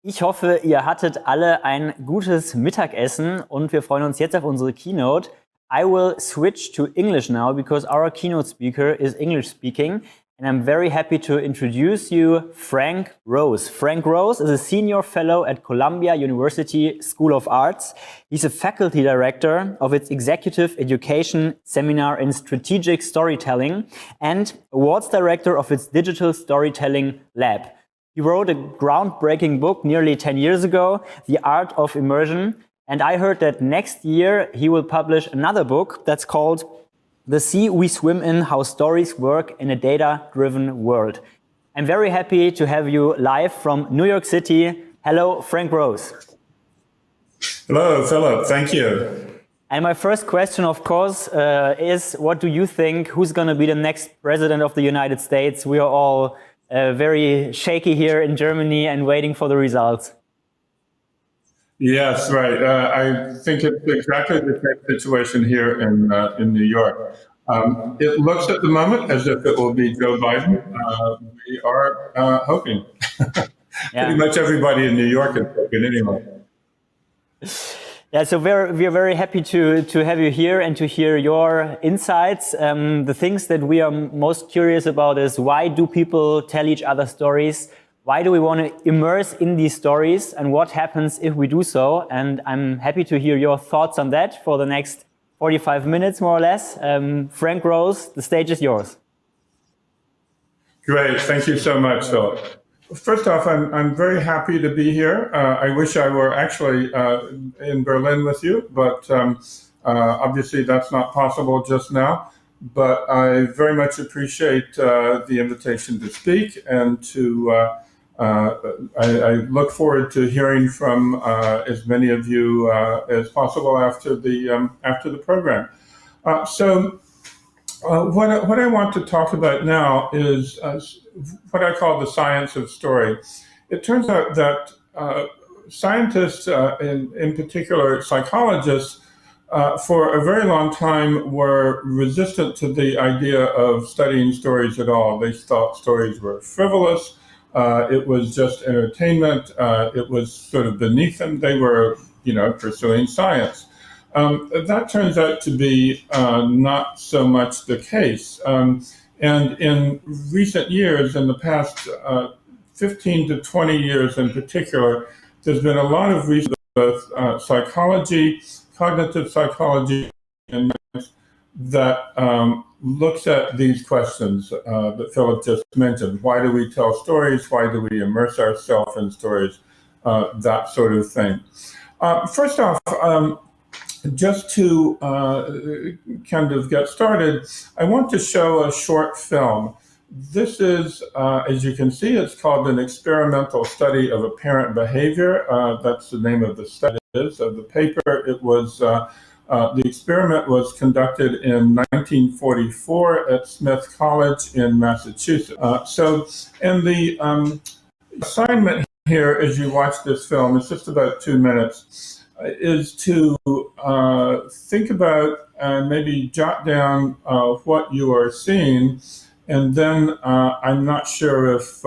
Ich hoffe, ihr hattet alle ein gutes Mittagessen und wir freuen uns jetzt auf unsere Keynote. I will switch to English now because our keynote speaker is English speaking and I'm very happy to introduce you Frank Rose. Frank Rose is a senior fellow at Columbia University School of Arts. He's a faculty director of its Executive Education Seminar in Strategic Storytelling and awards director of its Digital Storytelling Lab. He wrote a groundbreaking book nearly 10 years ago, The Art of Immersion, and I heard that next year he will publish another book that's called The Sea We Swim In, How Stories Work in a Data-Driven World. I'm very happy to have you live from New York City. Hello, Frank Rose. Hello, Philip. Thank you. And my first question, of course, is what do you think? Who's going to be the next president of the United States? We are all very shaky here in Germany and waiting for the results. Yes, right. I think it's exactly the same situation here in New York. It looks at the moment as if it will be Joe Biden. We are hoping. Pretty much everybody in New York is hoping anyway. Yeah, so we are very happy to have you here and to hear your insights. The things that we are most curious about is why do people tell each other stories? Why do we want to immerse in these stories? And what happens if we do so? And I'm happy to hear your thoughts on that for the next 45 minutes, more or less. Frank Rose, the stage is yours. Great. Thank you so much, Philip. First off, I'm very happy to be here. I wish I were actually in Berlin with you, but obviously that's not possible just now. But I very much appreciate the invitation to speak and to. I look forward to hearing from as many of you as possible after the program. What I want to talk about now is what I call the science of story. It turns out that scientists, in particular psychologists, for a very long time were resistant to the idea of studying stories at all. They thought stories were frivolous. It was just entertainment. It was sort of beneath them. They were, pursuing science. That turns out to be not so much the case. And in recent years, in the past 15 to 20 years in particular, there's been a lot of research with psychology, cognitive psychology, and that looks at these questions that Philip just mentioned. Why do we tell stories? Why do we immerse ourselves in stories? That sort of thing. First off, just to kind of get started, I want to show a short film. This is, as you can see, it's called An Experimental Study of Apparent Behavior. That's the name of the study of the paper. It was, the experiment was conducted in 1944 at Smith College in Massachusetts. And the assignment here, as you watch this film, it's just about 2 minutes, is to think about and maybe jot down what you are seeing, and then I'm not sure if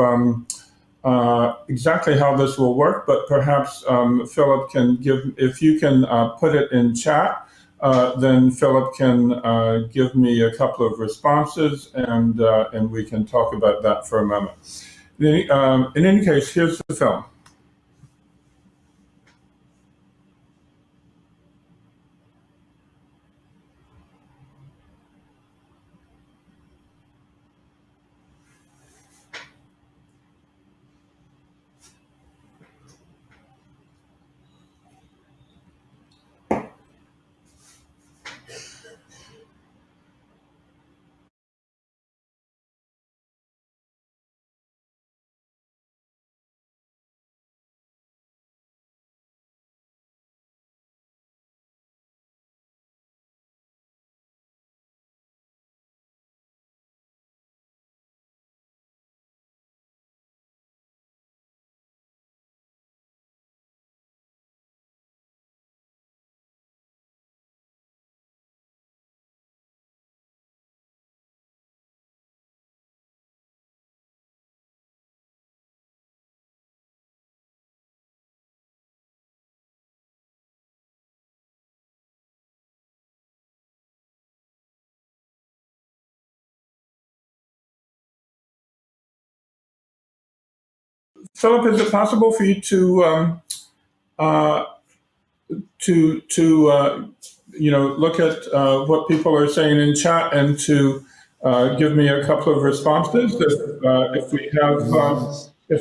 exactly how this will work, but perhaps Philip can give, if you can put it in chat, then Philip can give me a couple of responses, and we can talk about that for a moment. In any case, here's the film. Philip, is it possible for you to look at what people are saying in chat and to give me a couple of responses if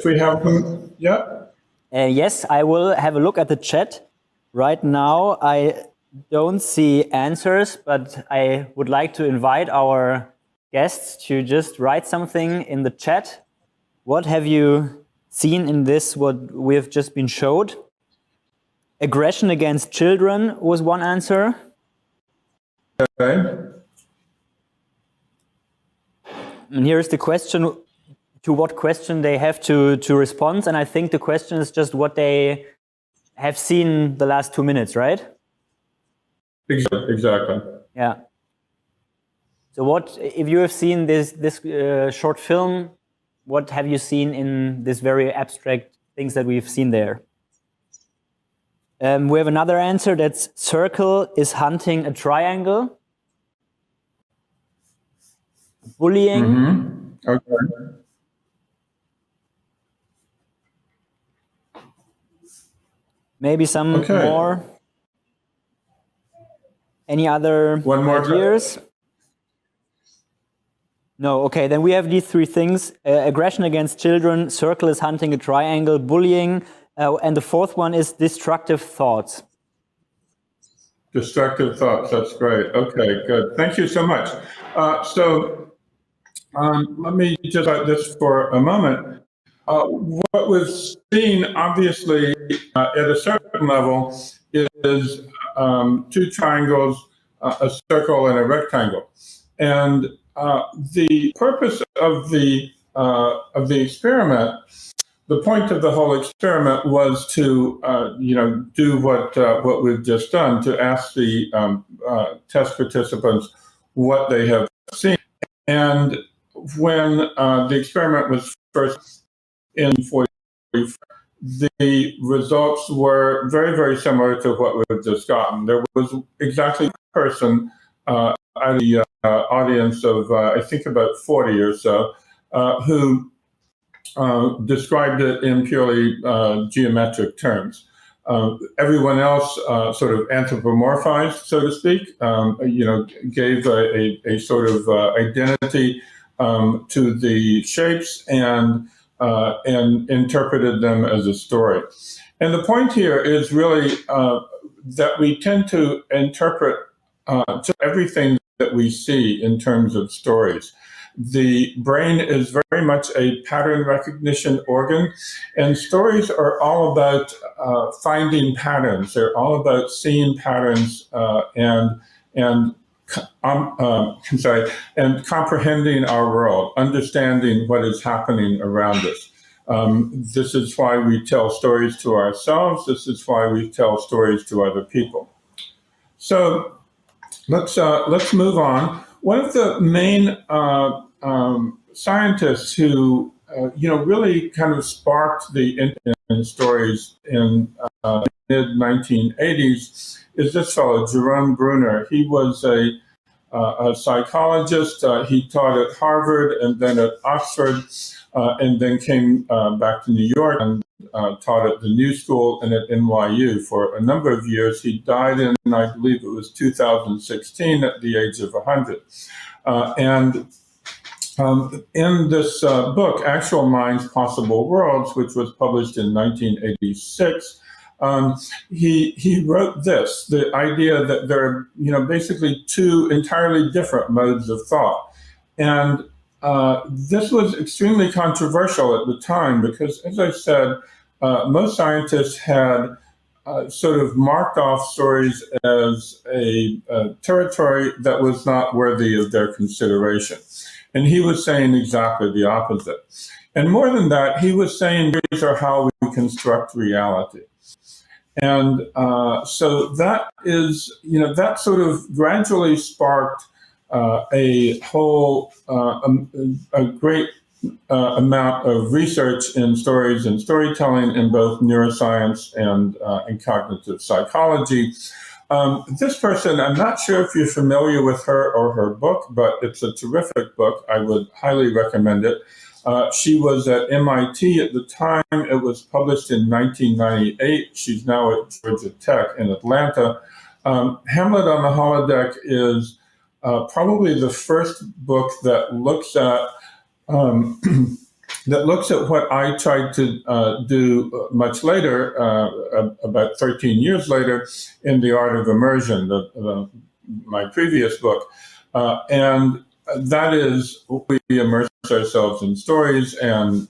we have them? Yeah. Yes, I will have a look at the chat. Right now, I don't see answers, but I would like to invite our guests to just write something in the chat. What have you seen in this, what we have just been showed? Aggression against children was one answer. Okay. And here's the question, to what question they have to respond. And I think the question is just what they have seen the last 2 minutes, right? Exactly. Yeah. So what, if you have seen this short film, what have you seen in this very abstract things that we've seen there? We have another answer that's circle is hunting a triangle. Bullying. Mm-hmm. Okay. Maybe some more. Any other ideas? No, okay, then we have these three things. Aggression against children, circle is hunting a triangle, bullying, and the fourth one is destructive thoughts. Destructive thoughts, that's great. Okay, good. Thank you so much. Let me just about this for a moment. What was seen, obviously, at a certain level is two triangles, a circle, and a rectangle. And the purpose of the experiment, the point of the whole experiment was to, do what we've just done, to ask the test participants what they have seen. And when the experiment was first in 40, the results were very, very similar to what we've just gotten. There was exactly one person out of the audience of, I think, about 40 or so, who described it in purely geometric terms. Everyone else sort of anthropomorphized, so to speak, gave a sort of identity to the shapes and interpreted them as a story. And the point here is really that we tend to interpret just everything that we see in terms of stories. The brain is very much a pattern recognition organ, and stories are all about finding patterns. They're all about seeing patterns and comprehending our world, understanding what is happening around us. This is why we tell stories to ourselves. This is why we tell stories to other people. So let's move on. One of the main scientists who really kind of sparked the interest in stories in mid 1980s is this fellow, Jerome Bruner. He was a psychologist. He taught at Harvard and then at Oxford, and then came back to New York and taught at the New School and at NYU for a number of years. He died in, I believe it was 2016, at the age of 100. In this book, Actual Minds, Possible Worlds, which was published in 1986, he wrote this, the idea that there are basically two entirely different modes of thought. And this was extremely controversial at the time because, as I said, most scientists had sort of marked off stories as a territory that was not worthy of their consideration. And he was saying exactly the opposite. And more than that, he was saying stories are how we construct reality. And so that is, that sort of gradually sparked a whole, a great amount of research in stories and storytelling in both neuroscience and in cognitive psychology. This person, I'm not sure if you're familiar with her or her book, but it's a terrific book. I would highly recommend it. She was at MIT at the time. It was published in 1998. She's now at Georgia Tech in Atlanta. Hamlet on the Holodeck is probably the first book that looks at what I tried to do much later, about 13 years later, in The Art of Immersion, my previous book. And that is, we immerse ourselves in stories and,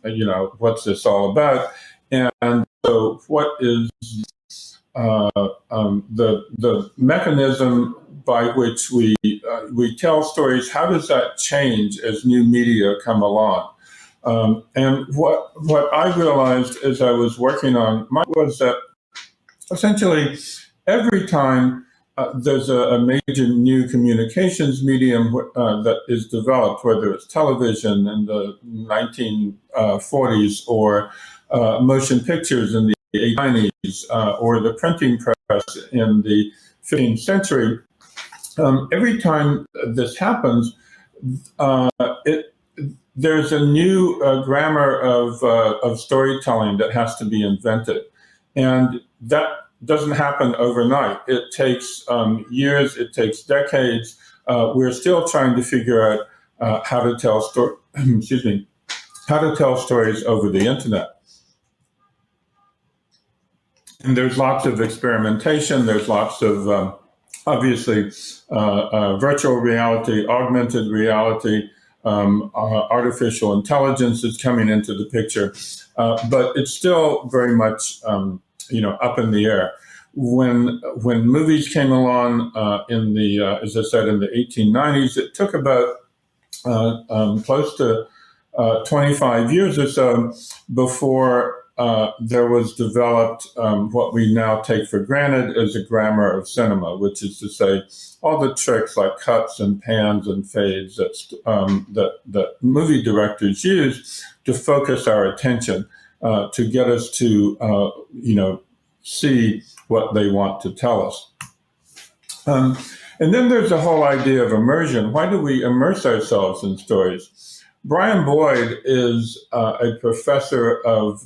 what's this all about? And so what is the mechanism by which we tell stories? How does that change as new media come along? And what I realized as I was working on mine was that essentially every time there's a major new communications medium that is developed, whether it's television in the 1940s or motion pictures in the 1890s or the printing press in the 15th century, every time this happens, there's a new grammar of storytelling that has to be invented. And that doesn't happen overnight. It takes years, it takes decades. We're still trying to figure out how to tell how to tell stories over the internet. And there's lots of experimentation. There's lots of, obviously, virtual reality, augmented reality, artificial intelligence is coming into the picture, but it's still very much, up in the air. When movies came along in the, as I said, in the 1890s, it took about close to 25 years or so before there was developed what we now take for granted as a grammar of cinema, which is to say all the tricks like cuts and pans and fades that movie directors use to focus our attention, to get us to, see what they want to tell us. And then there's the whole idea of immersion. Why do we immerse ourselves in stories? Brian Boyd is a professor of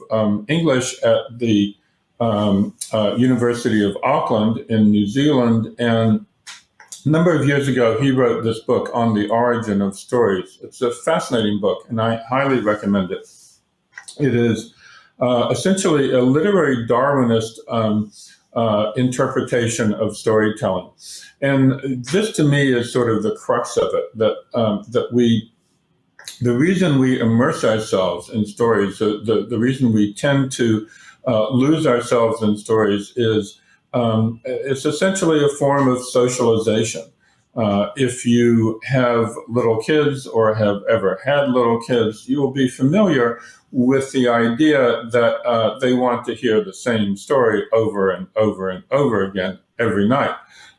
English at the University of Auckland in New Zealand. And a number of years ago, he wrote this book on the origin of stories. It's a fascinating book, and I highly recommend it. It is essentially a literary Darwinist interpretation of storytelling. And this, to me, is sort of the crux of it, the reason we immerse ourselves in stories, the reason we tend to lose ourselves in stories is it's essentially a form of socialization. If you have little kids or have ever had little kids, you will be familiar with the idea that they want to hear the same story over and over and over again every night,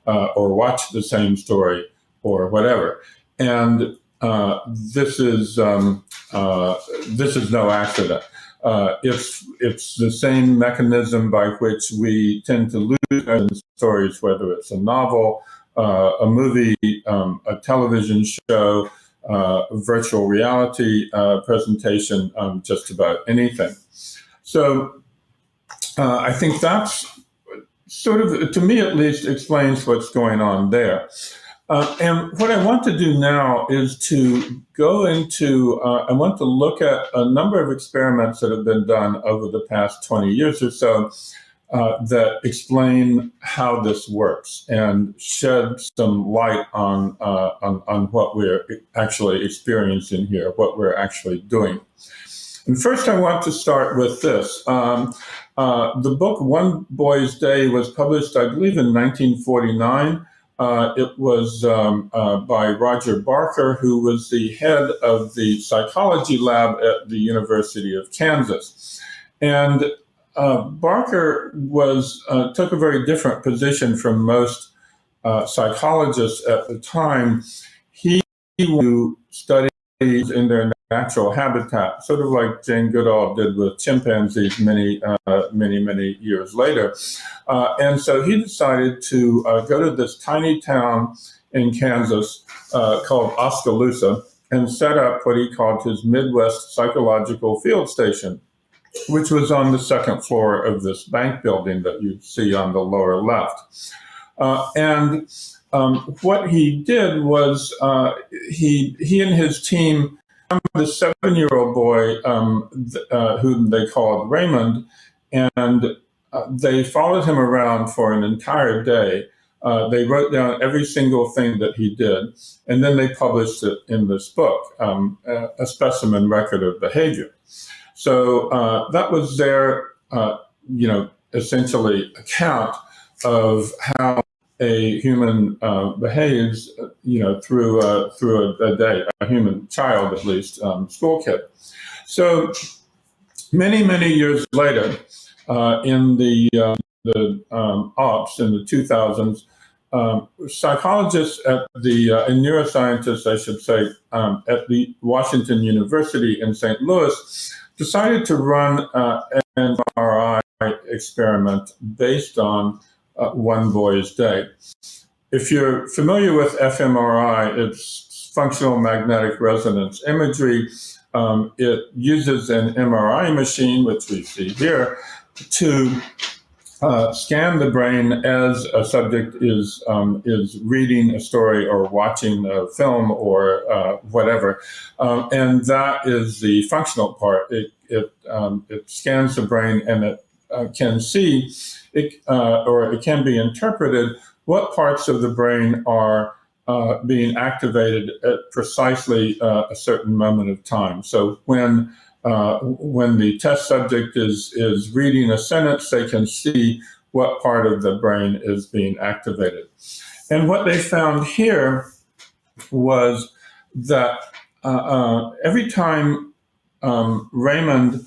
or watch the same story or whatever. And this is no accident. It's the same mechanism by which we tend to lose stories, whether it's a novel, a movie, a television show, virtual reality presentation, just about anything. So I think that's sort of, to me at least, explains what's going on there. And what I want to do now is to go into, I want to look at a number of experiments that have been done over the past 20 years or so that explain how this works and shed some light on what we're actually experiencing here, what we're actually doing. And first I want to start with this. The book One Boy's Day was published, I believe, in 1949. It was by Roger Barker, who was the head of the psychology lab at the University of Kansas. And Barker took a very different position from most psychologists at the time. He studied in their natural habitat, sort of like Jane Goodall did with chimpanzees many years later. And so he decided to go to this tiny town in Kansas called Oskaloosa. and set up what he called his Midwest Psychological Field Station, which was on the second floor of this bank building that you see on the lower left. What he did was he and his team found this 7-year-old boy whom they called Raymond, and they followed him around for an entire day. They wrote down every single thing that he did, and then they published it in this book, a specimen record of behavior. So that was their, essentially account of how a human behaves, through a day, a human child at least, school kid. So many years later, in the aughts, in the 2000s, psychologists and neuroscientists, I should say, at the Washington University in St. Louis, decided to run an MRI experiment based on one boy's day. If you're familiar with fMRI, it's functional magnetic resonance imagery. It uses an MRI machine, which we see here, to scan the brain as a subject is reading a story or watching a film or whatever, and that is the functional part. It scans the brain, and it can see or it can be interpreted what parts of the brain are being activated at precisely a certain moment of time. So when the test subject is reading a sentence, they can see what part of the brain is being activated. And what they found here was that every time Raymond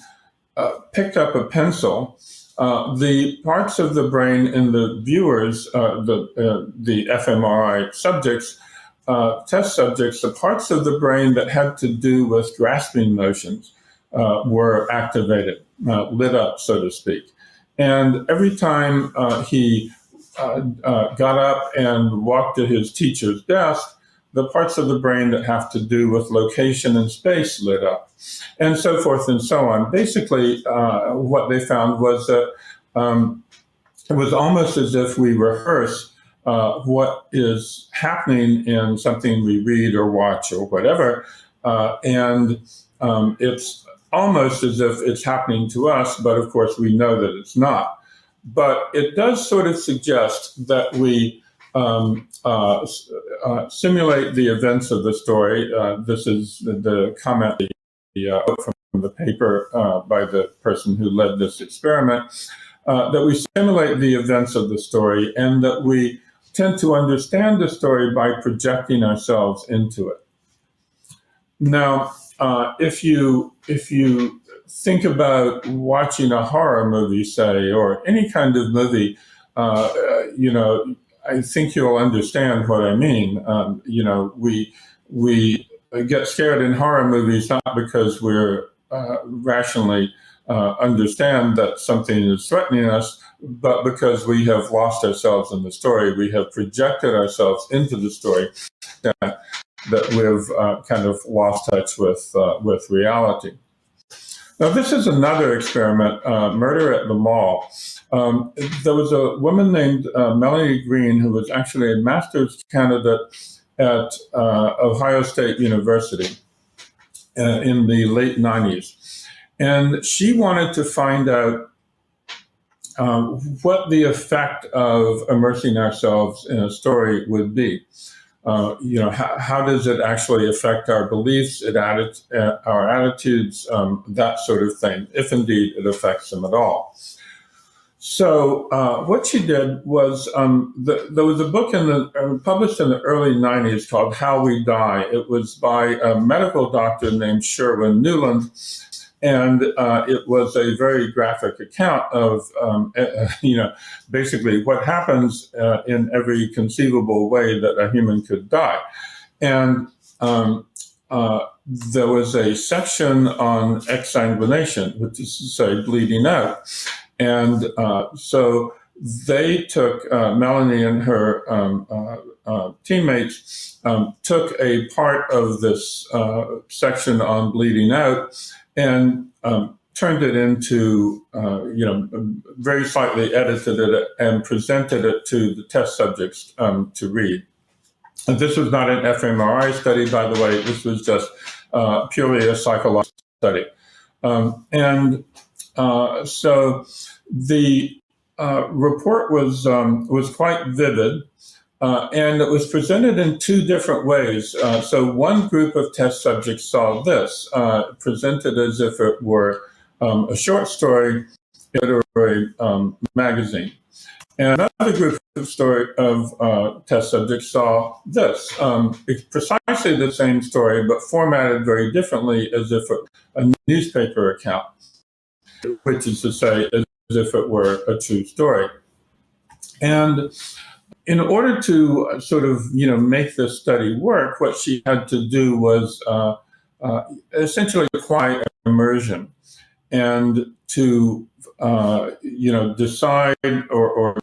picked up a pencil, the parts of the brain in the viewers, the fMRI subjects, test subjects, the parts of the brain that had to do with grasping motions were activated, lit up, so to speak. And every time he got up and walked to his teacher's desk, the parts of the brain that have to do with location and space lit up, and so forth and so on. Basically, what they found was that it was almost as if we rehearse what is happening in something we read or watch or whatever, and it's almost as if it's happening to us, but of course we know that it's not. But it does sort of suggest that we simulate the events of the story. This is the comment from the paper by the person who led this experiment, that we simulate the events of the story, and that we tend to understand the story by projecting ourselves into it. Now, if you think about watching a horror movie, say, or any kind of movie, I think you'll understand what I mean. We get scared in horror movies not because we're rationally understand that something is threatening us, but because we have lost ourselves in the story. We have projected ourselves into the story that we've kind of lost touch with reality. Now, this is another experiment, Murder at the Mall. There was a woman named Melanie Green who was actually a master's candidate at Ohio State University in the late 90s. And she wanted to find out what the effect of immersing ourselves in a story would be. How does it actually affect our beliefs, our attitudes, that sort of thing, if indeed it affects them at all. So what she did was, there was a book published in the early 90s called How We Die. It was by a medical doctor named Sherwin Newland, and it was a very graphic account of, basically what happens in every conceivable way that a human could die. And there was a section on exsanguination, which is to say bleeding out. And so they took, Melanie and her teammates took a part of this section on bleeding out and turned it into, very slightly edited it and presented it to the test subjects to read. And this was not an fMRI study, by the way. This was just purely a psychological study. So the report was quite vivid, and it was presented in two different ways. So one group of test subjects saw this, presented as if it were a short story or a magazine. And another group of test subjects saw this. It's precisely the same story, but formatted very differently, as if it were a newspaper account, which is to say, as if it were a true story. And in order to sort of, make this study work, what she had to do was essentially acquire immersion and to, decide or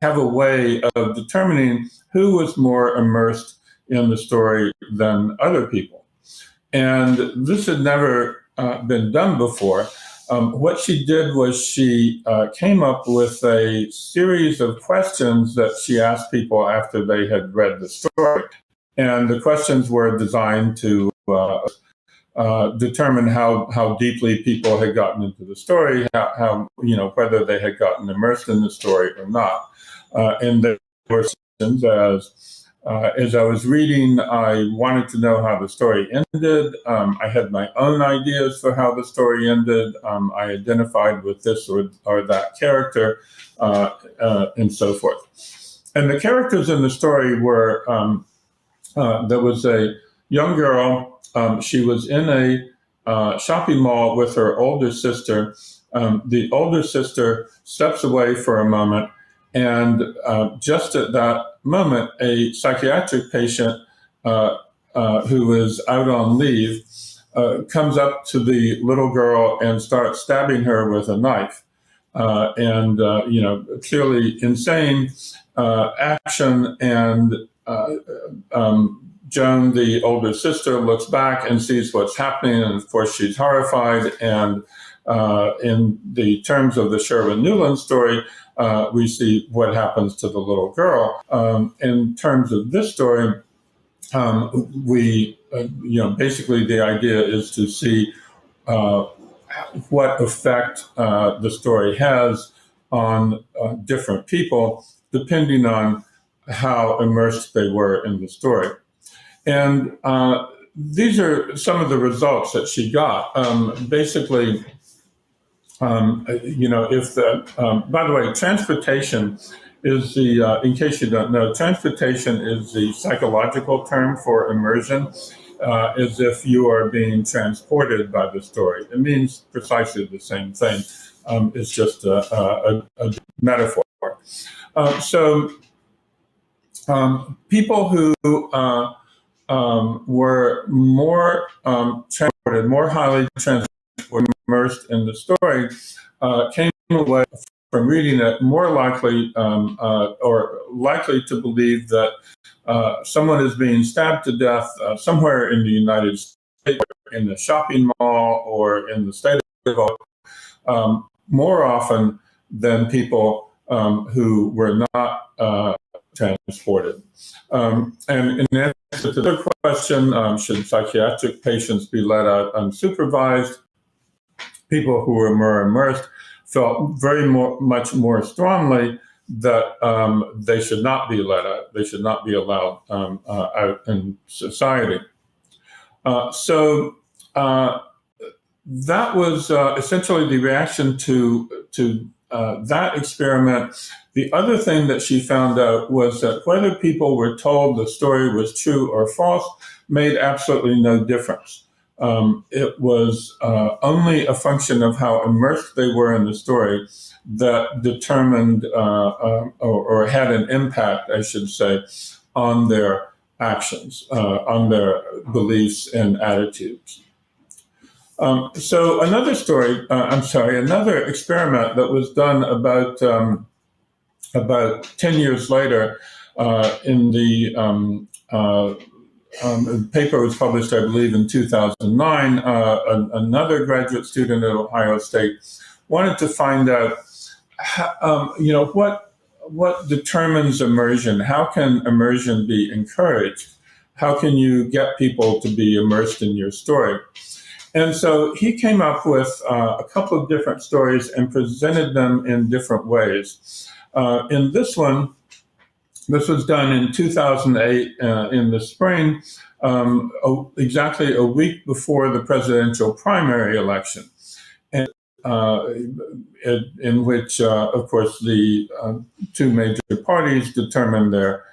have a way of determining who was more immersed in the story than other people. And this had never been done before. What she did was she came up with a series of questions that she asked people after they had read the story. And the questions were designed to determine how deeply people had gotten into the story, how whether they had gotten immersed in the story or not. And there were questions as I was reading, I wanted to know how the story ended. I had my own ideas for how the story ended. I identified with this or that character, and so forth. And the characters in the story were, there was a young girl. She was in a shopping mall with her older sister. The older sister steps away for a moment, and just at that moment, a psychiatric patient who is out on leave comes up to the little girl and starts stabbing her with a knife. Clearly insane action. And Joan, the older sister, looks back and sees what's happening. And of course, she's horrified. And in the terms of the Sherwin Newland story, we see what happens to the little girl. In terms of this story, we, basically the idea is to see what effect the story has on different people, depending on how immersed they were in the story. And these are some of the results that she got. Basically, if the, by the way, transportation is the, in case you don't know, transportation is the psychological term for immersion, as if you are being transported by the story. It means precisely the same thing. It's just a metaphor. People who were more transported, more highly transported, were immersed in the story, came away from reading it more likely or likely to believe that someone is being stabbed to death somewhere in the United States, in the shopping mall, or in the state of more often than people who were not transported. And in answer to the question, should psychiatric patients be let out unsupervised, people who were more immersed felt much more strongly that they should not be let out. They should not be allowed out in society. That was essentially the reaction to that experiment. The other thing that she found out was that whether people were told the story was true or false made absolutely no difference. It was only a function of how immersed they were in the story that determined or had an impact, I should say, on their actions, on their beliefs and attitudes. Another experiment that was done about about 10 years later, in the paper was published, I believe, in 2009. Another graduate student at Ohio State wanted to find out, what determines immersion? How can immersion be encouraged? How can you get people to be immersed in your story? And so he came up with a couple of different stories and presented them in different ways. In this one, this was done in 2008 in the spring, exactly a week before the presidential primary election, and in which, of course, the two major parties determined their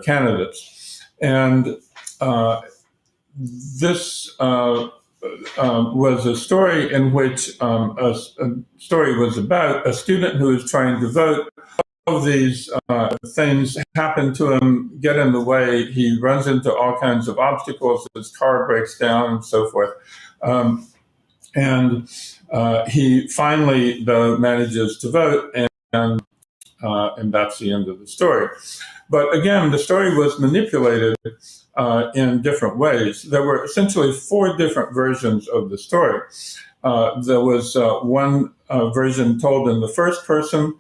candidates. And this was a story in which a story was about a student who is trying to vote. All of these things happen to him, get in the way. He runs into all kinds of obstacles. His car breaks down and so forth. And he finally, though, manages to vote, and that's the end of the story. But again, the story was manipulated in different ways. There were essentially 4 different versions of the story. There was one version told in the first person,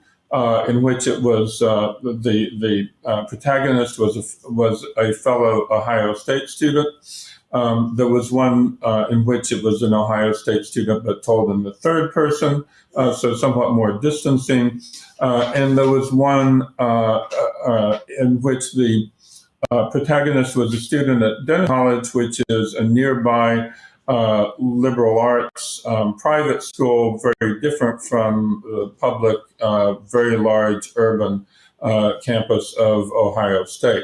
in which it was the protagonist was a fellow Ohio State student. There was one in which it was an Ohio State student, but told in the third person, so somewhat more distancing. And there was one in which the protagonist was a student at Denison College, which is a nearby liberal arts private school, very different from the public, very large urban campus of Ohio State.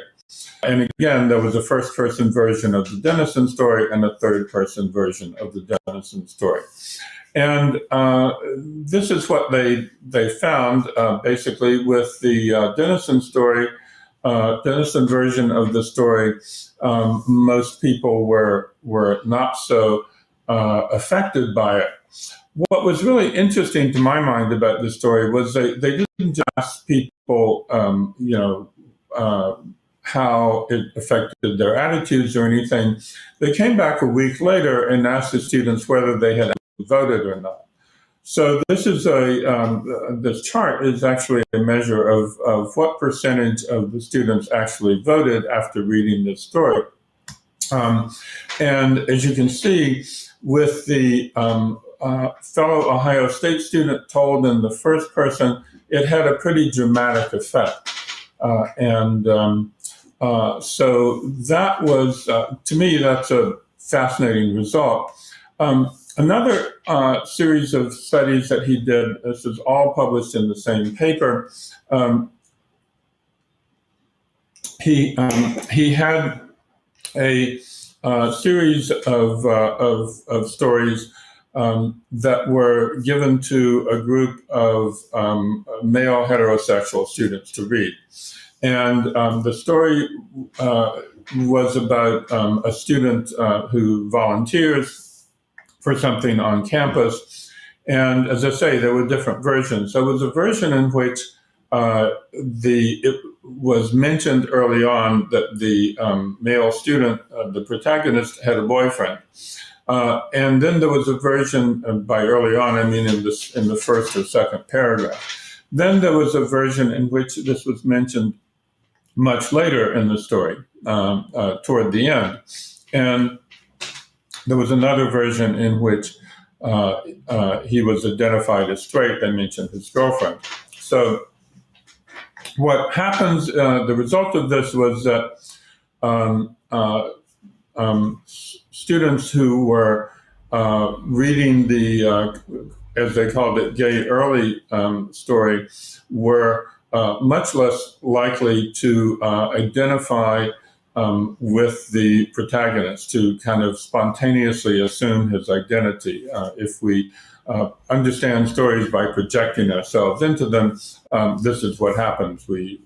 And again, there was a first-person version of the Denison story and a third-person version of the Denison story. And this is what they found, basically, with the Denison story, Denison version of the story. Most people were not so affected by it. What was really interesting to my mind about this story was they didn't just ask people, how it affected their attitudes or anything. They came back a week later and asked the students whether they had voted or not. So this is this chart is actually a measure of what percentage of the students actually voted after reading this story. And as you can see, with the fellow Ohio State student told in the first person, it had a pretty dramatic effect. So that was, to me, that's a fascinating result. Another series of studies that he did, this is all published in the same paper, he had a series of stories that were given to a group of male heterosexual students to read. And the story was about a student who volunteers for something on campus. And as I say, there were different versions. There was a version in which it was mentioned early on that the male student, the protagonist, had a boyfriend. And then there was a version by early on, I mean in the first or second paragraph. Then there was a version in which this was mentioned much later in the story, toward the end. And there was another version in which he was identified as straight. They mentioned his girlfriend. So what happens, the result of this was that students who were reading the, as they called it, gay early story were much less likely to identify with the protagonist, to kind of spontaneously assume his identity. If we understand stories by projecting ourselves into them, this is what happens. We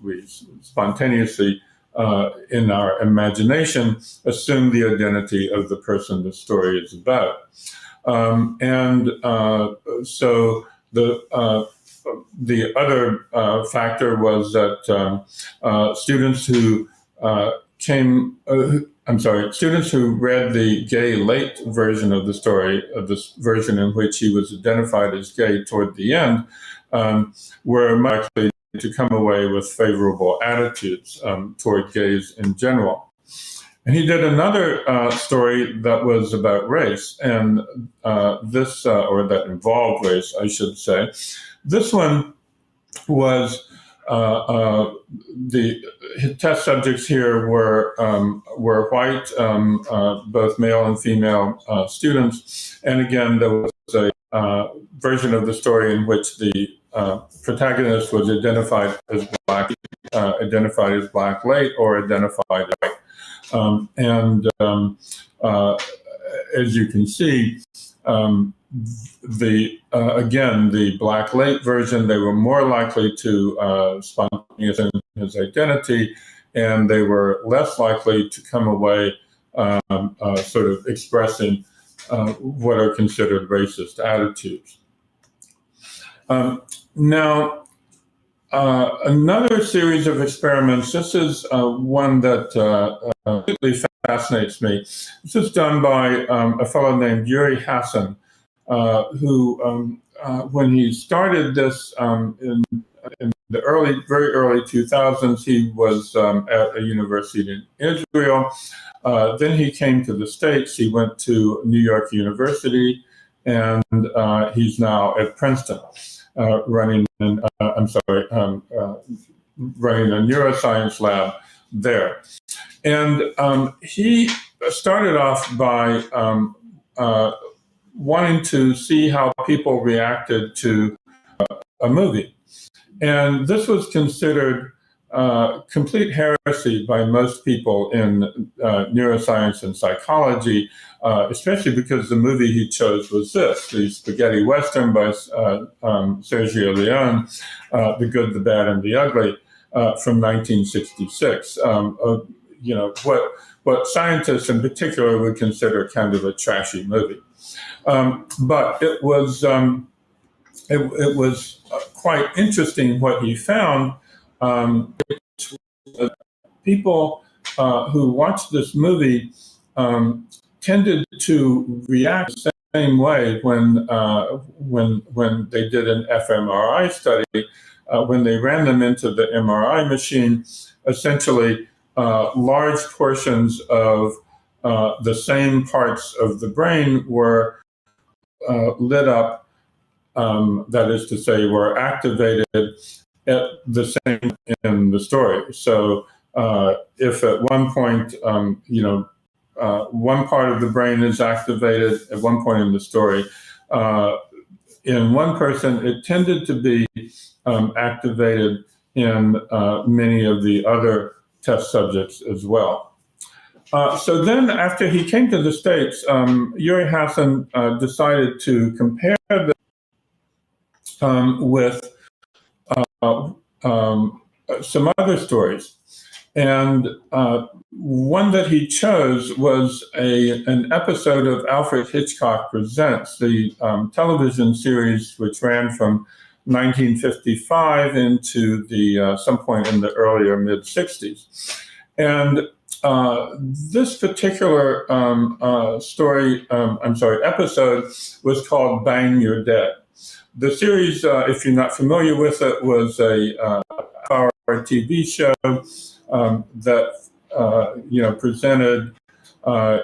spontaneously, in our imagination, assume the identity of the person the story is about. So the the other factor was that students who students who read the gay late version of the story, of this version in which he was identified as gay toward the end, were more likely to come away with favorable attitudes toward gays in general. And he did another story that was about race, and or that involved race, I should say. This one was the test subjects here were white, both male and female students, and again there was a version of the story in which the protagonist was identified as black late, or identified as white. As you can see, again, the black late version, they were more likely to spontaneous in his identity, and they were less likely to come away sort of expressing what are considered racist attitudes. Now, another series of experiments, this is one that really fascinates me. This is done by a fellow named Yuri Hassan, who, when he started this in the very early 2000s, he was at a university in Israel. Then he came to the States. He went to New York University, and he's now at Princeton, running running a neuroscience lab there. And he started off by wanting to see how people reacted to a movie. And this was considered complete heresy by most people in neuroscience and psychology, especially because the movie he chose was this, the spaghetti western by Sergio Leone, The Good, the Bad, and the Ugly, from 1966. What scientists in particular would consider kind of a trashy movie. But it was quite interesting what he found. People who watched this movie tended to react the same way when they did an fMRI study. When they ran them into the MRI machine, essentially large portions of the same parts of the brain were lit up, that is to say, were activated at the same in the story. So if at one point, one part of the brain is activated at one point in the story, in one person, it tended to be activated in many of the other test subjects as well. So then after he came to the States, Yuri Hassan decided to compare this with some other stories. And one that he chose was an episode of Alfred Hitchcock Presents, the television series which ran from 1955 into the some point in the earlier mid-60s. And this particular episode was called Bang, You're Dead. The series, if you're not familiar with it, was a hour TV show that presented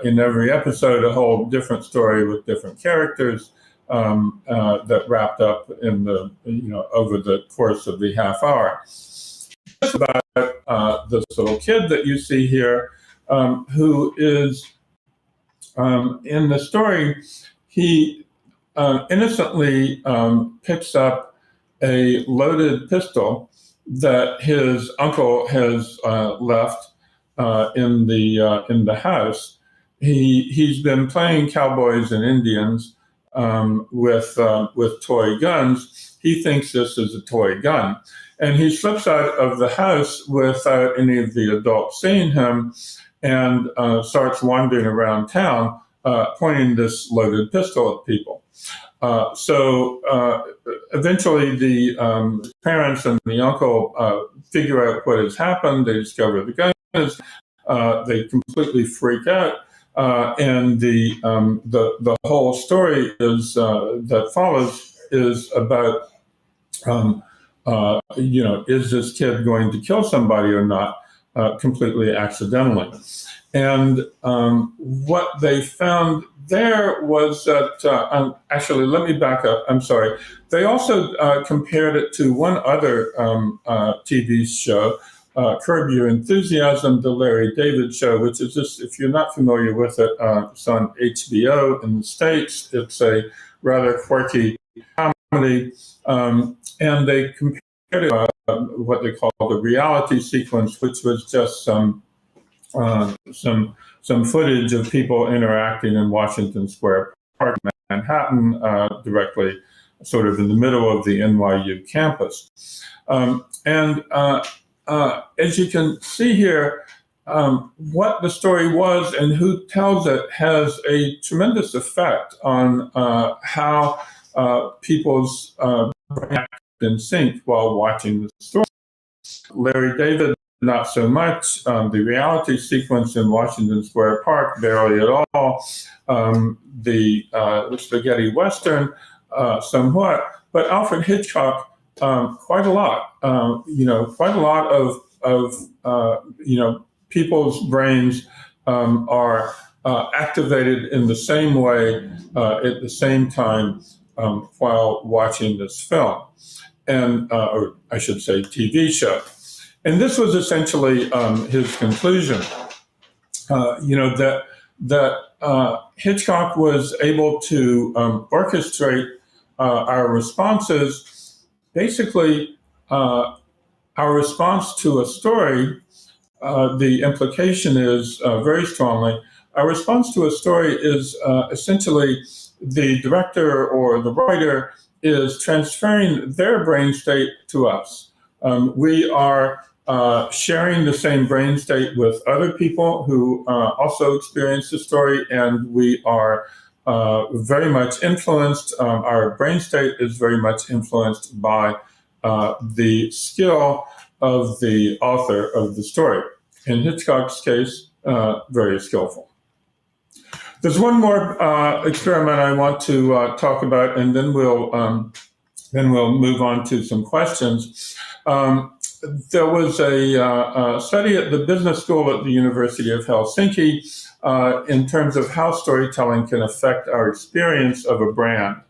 in every episode a whole different story with different characters that wrapped up in the over the course of the half hour. It's about this little kid that you see here, who is in the story. He innocently picks up a loaded pistol that his uncle has left in the house. He's been playing cowboys and Indians with toy guns. He thinks this is a toy gun, and he slips out of the house without any of the adults seeing him, and starts wandering around town, pointing this loaded pistol at people. Eventually, the parents and the uncle figure out what has happened. They discover the gun. They completely freak out, and the whole story is that follows is about is this kid going to kill somebody or not, completely accidentally. And what they found there was that, actually, let me back up. I'm sorry. They also compared it to one other TV show, Curb Your Enthusiasm, the Larry David Show, which is this, if you're not familiar with it, it's on HBO in the States. It's a rather quirky comedy. And they compared it to what they call the reality sequence, which was just some footage of people interacting in Washington Square Park, Manhattan, directly sort of in the middle of the NYU campus. As you can see here, what the story was and who tells it has a tremendous effect on how people's brains in sync while watching the story. Larry David, not so much. The reality sequence in Washington Square Park, barely at all. The spaghetti western, somewhat. But Alfred Hitchcock, quite a lot. Quite a lot of people's brains are activated in the same way at the same time while watching this film, or I should say TV show. And this was essentially his conclusion, that Hitchcock was able to orchestrate our responses. Basically, our response to a story, the implication is very strongly, our response to a story is essentially the director or the writer is transferring their brain state to us. We are sharing the same brain state with other people who also experience the story, and we are very much influenced. Our brain state is very much influenced by the skill of the author of the story. In Hitchcock's case, very skillful. There's one more experiment I want to talk about, and then we'll move on to some questions. There was a study at the business school at the University of Helsinki in terms of how storytelling can affect our experience of a brand.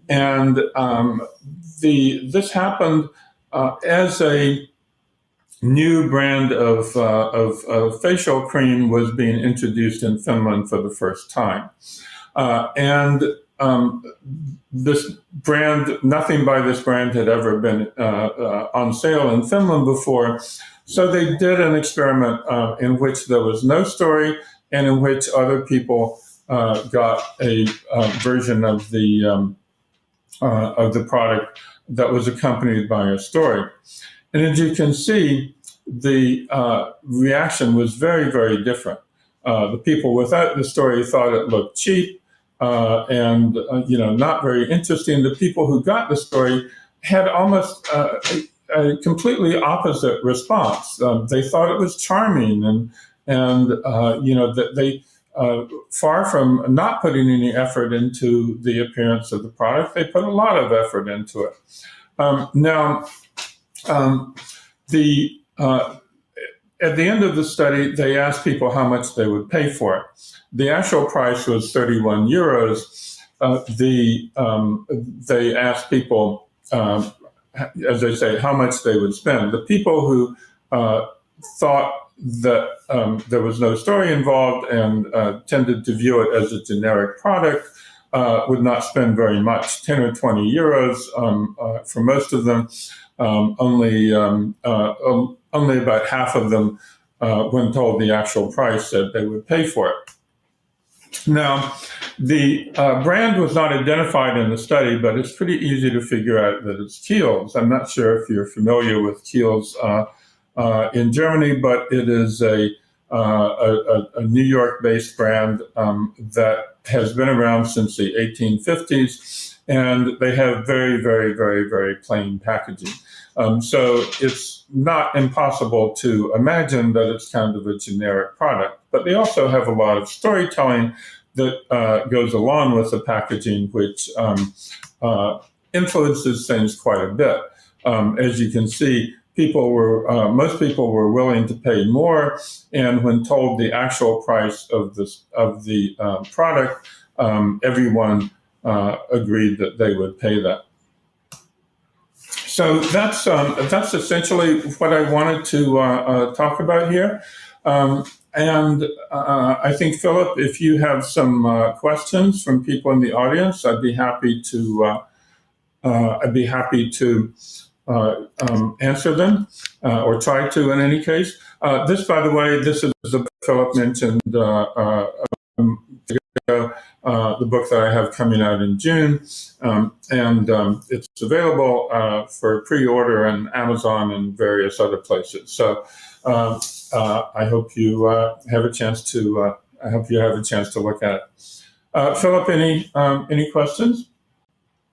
And this happened as a new brand of facial cream was being introduced in Finland for the first time. This brand, nothing by this brand had ever been on sale in Finland before. So they did an experiment in which there was no story and in which other people got a version of the product that was accompanied by a story. And as you can see, the reaction was very, very different. The people without the story thought it looked cheap and not very interesting. The people who got the story had almost a completely opposite response. They thought it was charming, and that they, far from not putting any effort into the appearance of the product, they put a lot of effort into it. At the end of the study, they asked people how much they would pay for it. The actual price was 31 euros. They asked people, as I say, how much they would spend. The people who thought that there was no story involved and tended to view it as a generic product would not spend very much, 10 or 20 euros for most of them. Only about half of them, when told the actual price, said they would pay for it. Now, the brand was not identified in the study, but it's pretty easy to figure out that it's Kiehl's. I'm not sure if you're familiar with Kiehl's in Germany, but it is a New York-based brand that has been around since the 1850s. and they have very, very, very, very plain packaging. So it's not impossible to imagine that it's kind of a generic product. But they also have a lot of storytelling that goes along with the packaging, which influences things quite a bit. As you can see, most people were willing to pay more, and when told the actual price of the product, everyone agreed that they would pay that. So that's essentially what I wanted to talk about here. And I think, Philip, if you have some questions from people in the audience, I'd be happy to answer them, or try to in any case. This, by the way, this is the book Philip mentioned the book that I have coming out in June, and it's available for pre-order on Amazon and various other places. So I hope you have a chance to. I hope you have a chance to look at it. Philip, any questions?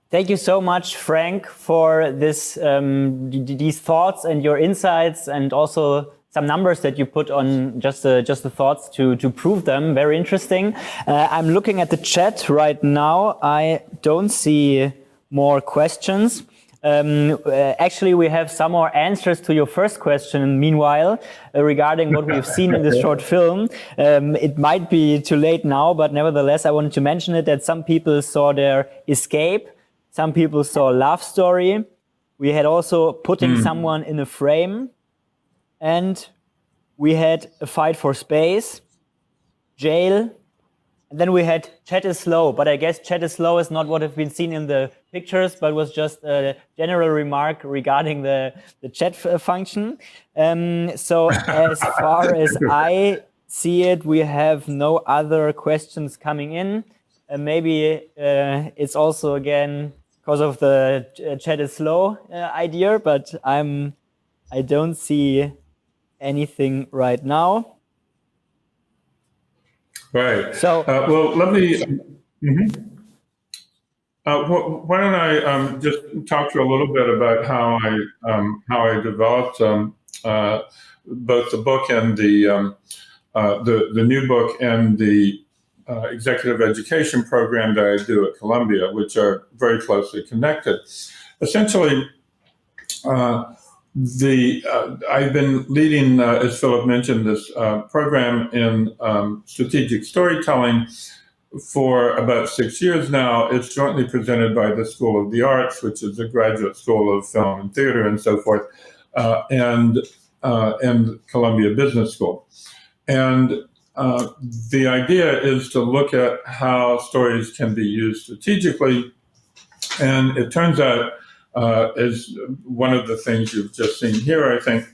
Thank you so much, Frank, for this these thoughts and your insights, and also some numbers that you put on just the thoughts to prove them. Very interesting. I'm looking at the chat right now. I don't see more questions. Actually, we have some more answers to your first question, meanwhile, regarding what we've seen in this short film. It might be too late now, but nevertheless, I wanted to mention it, that some people saw their escape. Some people saw love story. We had also putting someone in a frame. And we had a fight for space, jail, and then we had chat is slow. But I guess chat is slow is not what have been seen in the pictures, but was just a general remark regarding the chat function. So as far as I see it, we have no other questions coming in. Maybe it's also, again, because of the chat is slow idea, but I don't see anything right now. Right. So well, let me. Why don't I just talk to you a little bit about how I developed both the book and the new book and the executive education program that I do at Columbia, which are very closely connected. Essentially, I've been leading, as Philip mentioned, this program in strategic storytelling for about 6 years now. It's jointly presented by the School of the Arts, which is a graduate school of film and theater and so forth, and Columbia Business School. And the idea is to look at how stories can be used strategically. And it turns out, as one of the things you've just seen here, I think,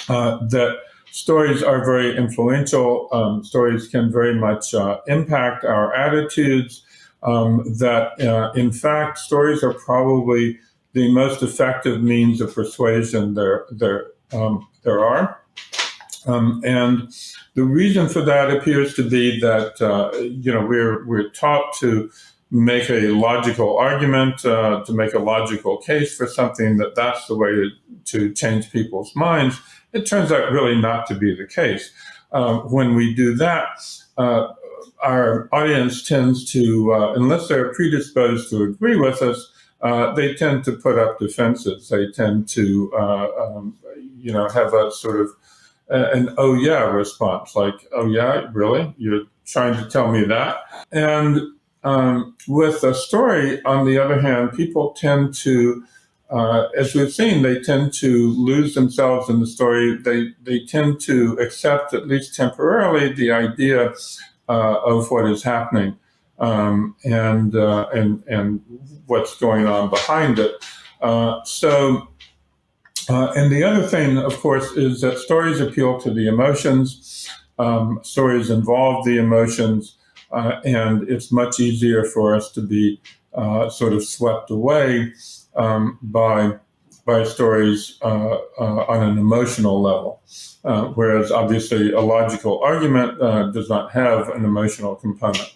that stories are very influential. Stories can very much impact our attitudes. That, in fact, stories are probably the most effective means of persuasion there are. And the reason for that appears to be that we're taught to make a logical argument, to make a logical case for something, that's the way to change people's minds. It turns out really not to be the case. When we do that, our audience tends to, unless they're predisposed to agree with us, they tend to put up defenses. They tend to, have a sort of an "oh yeah" response, like "oh yeah, really? You're trying to tell me that?" And with a story, on the other hand, people tend to, as we've seen, they tend to lose themselves in the story. They tend to accept, at least temporarily, the idea of what is happening and what's going on behind it. And the other thing, of course, is that stories appeal to the emotions. Stories involve the emotions, and it's much easier for us to be sort of swept away by stories on an emotional level, whereas obviously a logical argument does not have an emotional component.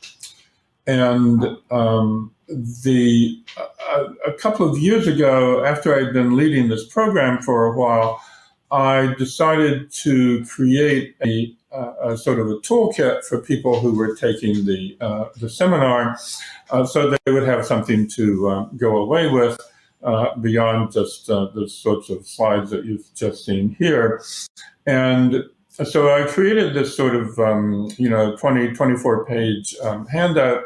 and a couple of years ago, after I'd been leading this program for a while, I decided to create a sort of a toolkit for people who were taking the seminar, so they would have something to go away with beyond just the sorts of slides that you've just seen here. And so I created this sort of 24 page handout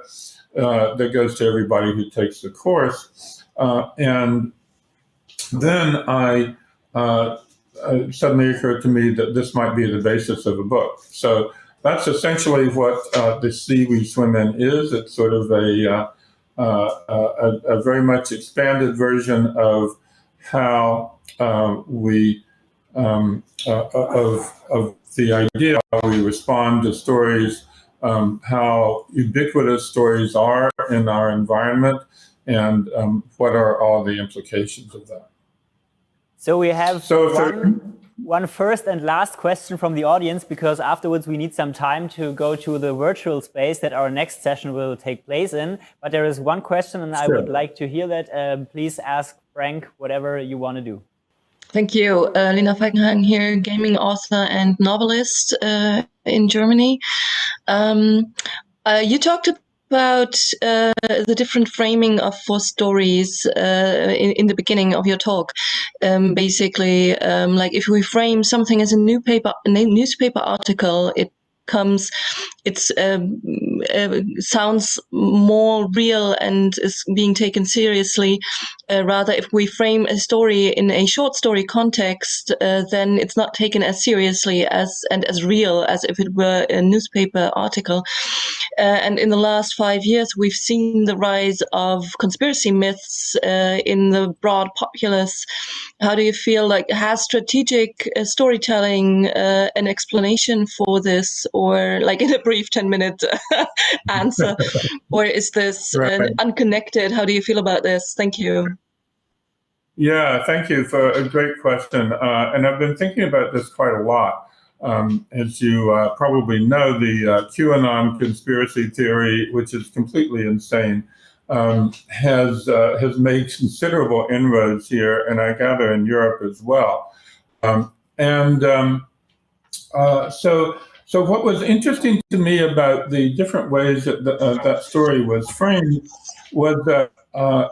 that goes to everybody who takes the course, and then suddenly occurred to me that this might be the basis of a book. So that's essentially what the Sea We Swim In is. It's sort of a very much expanded version of how we of the idea how we respond to stories, how ubiquitous stories are in our environment, and what are all the implications of that. So we have one first and last question from the audience, because afterwards we need some time to go to the virtual space that our next session will take place in. But there is one question, and I would like to hear that. Please ask Frank whatever you want to do. Thank you. Lena Falkenhagen here, gaming author and novelist in Germany. You talked about the different framing for stories in the beginning of your talk. Basically, like if we frame something as a newspaper article, it sounds more real and is being taken seriously. Rather, if we frame a story in a short story context, then it's not taken as seriously as real as if it were a newspaper article. And in the last 5 years, we've seen the rise of conspiracy myths in the broad populace. How do you feel, like, has strategic storytelling an explanation for this, or like in a brief 10-minute answer, or is this unconnected? How do you feel about this? Thank you. Yeah, thank you for a great question. And I've been thinking about this quite a lot. As you probably know, the QAnon conspiracy theory, which is completely insane, has made considerable inroads here, and I gather in Europe as well. So what was interesting to me about the different ways that that story was framed was that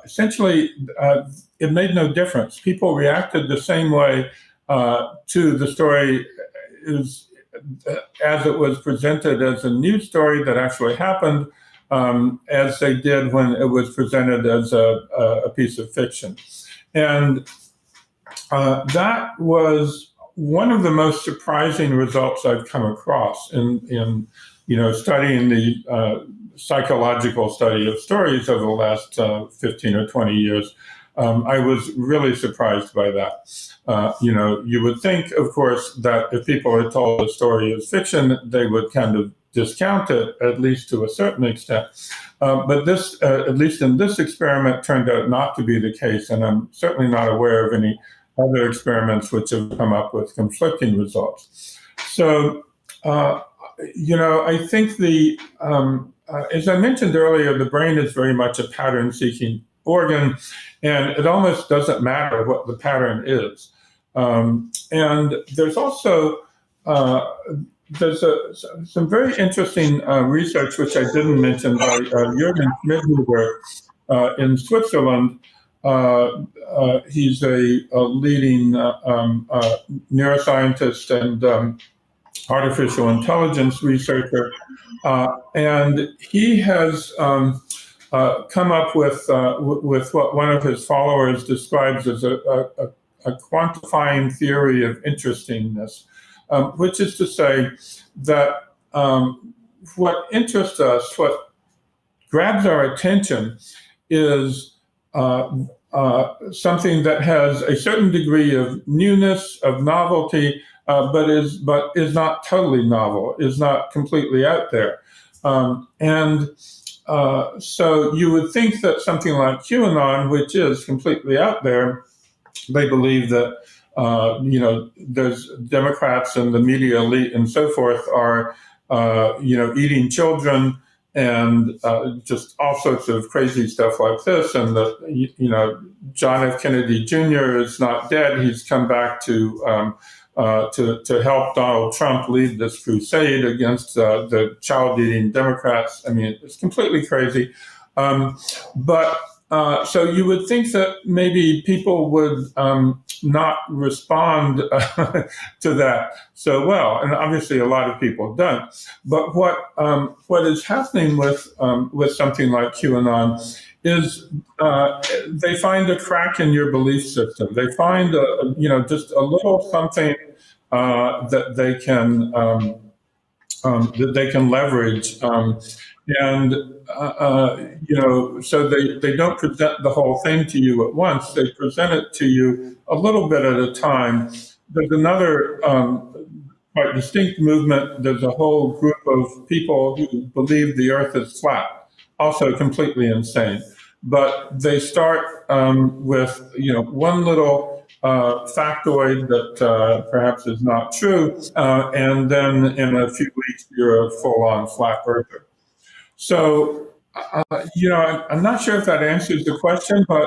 essentially it made no difference. People reacted the same way to the story as it was presented as a news story that actually happened, as they did when it was presented as a piece of fiction. And that was one of the most surprising results I've come across in studying the psychological study of stories over the last 15 or 20 years. I was really surprised by that. You would think, of course, that if people had told a story as fiction, they would kind of discount it, at least to a certain extent. But this, at least in this experiment, turned out not to be the case, and I'm certainly not aware of any other experiments which have come up with conflicting results. So, I think as I mentioned earlier, the brain is very much a pattern-seeking organ, and it almost doesn't matter what the pattern is. And there's also some very interesting research, which I didn't mention, by Jürgen Schmidhuber in Switzerland. He's a leading neuroscientist and artificial intelligence researcher, and he has come up with what one of his followers describes as a quantifying theory of interestingness, which is to say that what interests us, what grabs our attention, is something that has a certain degree of newness, of novelty, but is not totally novel, is not completely out there. So you would think that something like QAnon, which is completely out there, they believe that there's Democrats and the media elite and so forth are eating children and just all sorts of crazy stuff like this. And John F. Kennedy Jr. is not dead. He's come back to help Donald Trump lead this crusade against the child-eating Democrats. I mean, it's completely crazy. So you would think that maybe people would not respond to that so well, and obviously a lot of people don't. But what is happening with something like QAnon is they find a crack in your belief system. They find just a little something that they can leverage. So they don't present the whole thing to you at once. They present it to you a little bit at a time. There's another quite distinct movement. There's a whole group of people who believe the Earth is flat, also completely insane. But they start with one little factoid that perhaps is not true, and then in a few weeks you're a full-on flat earther. So, I'm not sure if that answers the question, but,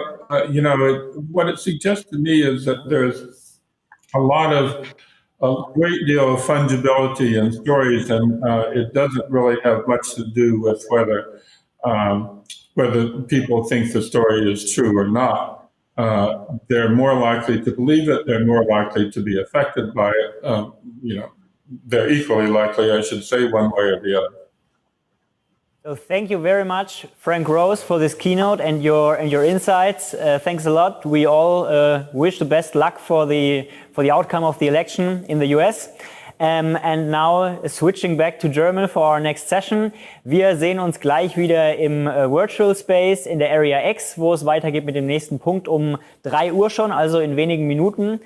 what it suggests to me is that there's a great deal of fungibility in stories, and it doesn't really have much to do with whether people think the story is true or not. They're more likely to believe it. They're more likely to be affected by it. They're equally likely, I should say, one way or the other. So thank you very much, Frank Rose, for this keynote and your insights. Thanks a lot. We all wish the best luck for the outcome of the election in the US. And now switching back to German for our next session. Wir sehen uns gleich wieder im Virtual Space in der Area X, wo es weitergeht mit dem nächsten Punkt um 3 Uhr schon, also in wenigen Minuten.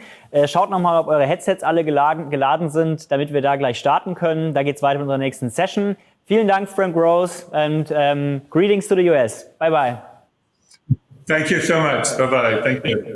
Schaut nochmal, ob eure Headsets alle geladen sind, damit wir da gleich starten können. Da geht es weiter mit unserer nächsten Session. Vielen Dank, Frank Rose, and greetings to the US. Bye-bye. Thank you so much. Bye-bye. Thank you.